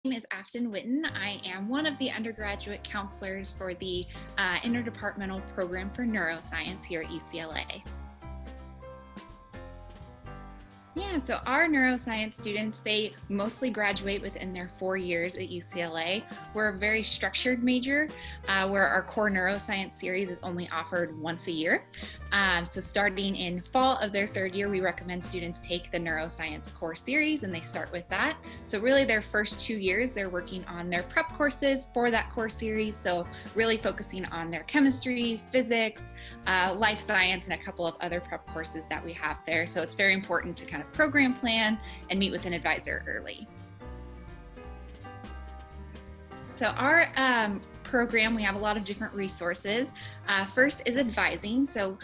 name is Afton Witten. I am one of the undergraduate counselors for the interdepartmental program for neuroscience here at UCLA. Yeah, so our neuroscience students, they mostly graduate within their 4 years at UCLA. We're a very structured major where our core neuroscience series is only offered once a year. So starting in fall of their 3rd year, we recommend students take the neuroscience core series and they start with that. So really their first 2 years, they're working on their prep courses for that core series. So really focusing on their chemistry, physics, life science, and a couple of other prep courses that we have there. So it's very important to kind of program plan and meet with an advisor early. So our program, we have a lot of different resources. First is advising. So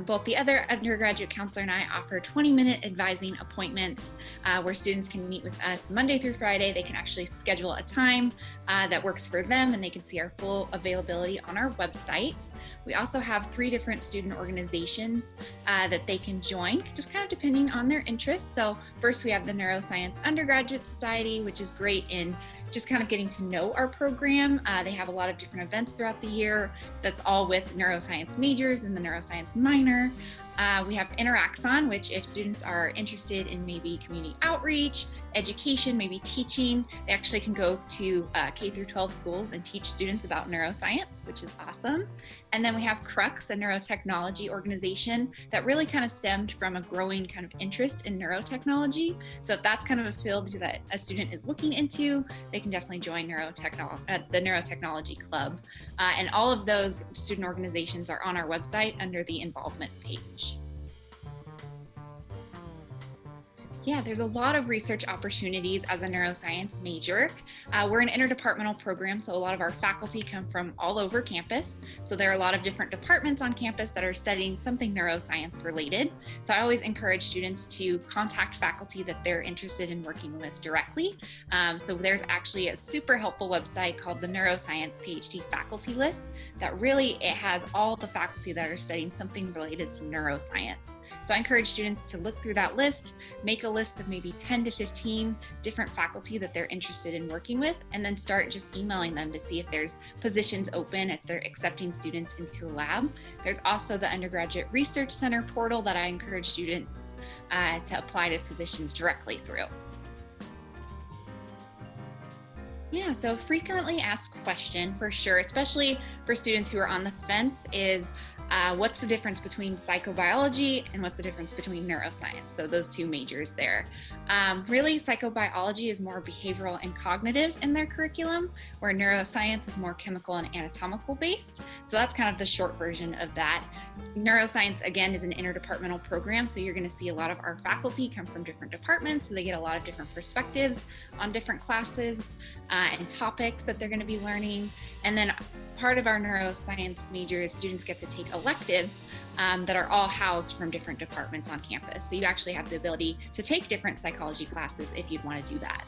both the other undergraduate counselor and I offer 20-minute advising appointments where students can meet with us Monday through Friday. They can actually schedule a time that works for them and they can see our full availability on our website. We also have 3 different student organizations that they can join, just kind of depending on their interests. So first we have the Neuroscience Undergraduate Society, which is great in just kind of getting to know our program. They have a lot of different events throughout the year that's all with neuroscience majors and the neuroscience minor. We have Interaxon, which if students are interested in maybe community outreach, education, maybe teaching, they actually can go to K through 12 schools and teach students about neuroscience, which is awesome. And then we have Crux, a neurotechnology organization that really kind of stemmed from a growing kind of interest in neurotechnology. So if that's kind of a field that a student is looking into, they can definitely join the Neurotechnology Club. And all of those student organizations are on our website under the involvement page. Yeah, there's a lot of research opportunities as a neuroscience major. We're an interdepartmental program, so a lot of our faculty come from all over campus. So there are a lot of different departments on campus that are studying something neuroscience related. So I always encourage students to contact faculty that they're interested in working with directly. So there's actually a super helpful website called the Neuroscience PhD Faculty List that really, it has all the faculty that are studying something related to neuroscience. So I encourage students to look through that list, make a list of maybe 10 to 15 different faculty that they're interested in working with, and then start just emailing them to see if there's positions open, if they're accepting students into a lab. There's also the Undergraduate Research Center portal that I encourage students to apply to positions directly through. Yeah, so frequently asked question for sure, especially for students who are on the fence, is what's the difference between psychobiology and what's the difference between neuroscience? So those 2 majors there. Really, psychobiology is more behavioral and cognitive in their curriculum, where neuroscience is more chemical and anatomical based. So that's kind of the short version of that. Neuroscience, again, is an interdepartmental program, so you're going to see a lot of our faculty come from different departments, so they get a lot of different perspectives on different classes and topics that they're going to be learning. And then part of our neuroscience majors, students get to take electives that are all housed from different departments on campus. So you actually have the ability to take different psychology classes if you'd want to do that.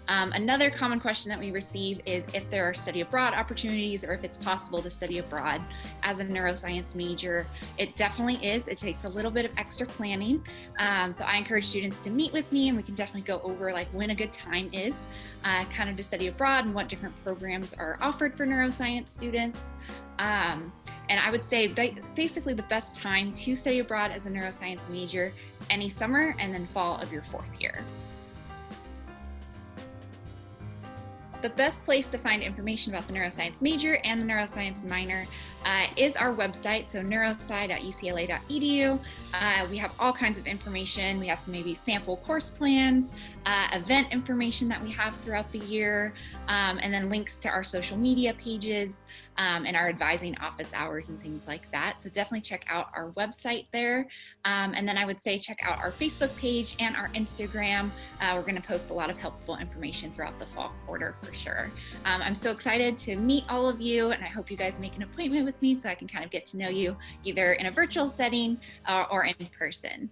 Another common question that we receive is if there are study abroad opportunities or if it's possible to study abroad as a neuroscience major. It definitely is. It takes a little bit of extra planning. So I encourage students to meet with me and we can definitely go over like when a good time is kind of to study abroad and what different programs are offered for neuroscience students. And I would say basically the best time to study abroad as a neuroscience major, any summer and then fall of your 4th year. The best place to find information about the neuroscience major and the neuroscience minor is our website, so neurosci.ucla.edu. We have all kinds of information. We have some maybe sample course plans, event information that we have throughout the year, and then links to our social media pages and our advising office hours and things like that. So definitely check out our website there. And then I would say check out our Facebook page and our Instagram. We're going to post a lot of helpful information throughout the fall quarter for sure. I'm so excited to meet all of you, and I hope you guys make an appointment with me so I can kind of get to know you either in a virtual setting or in person.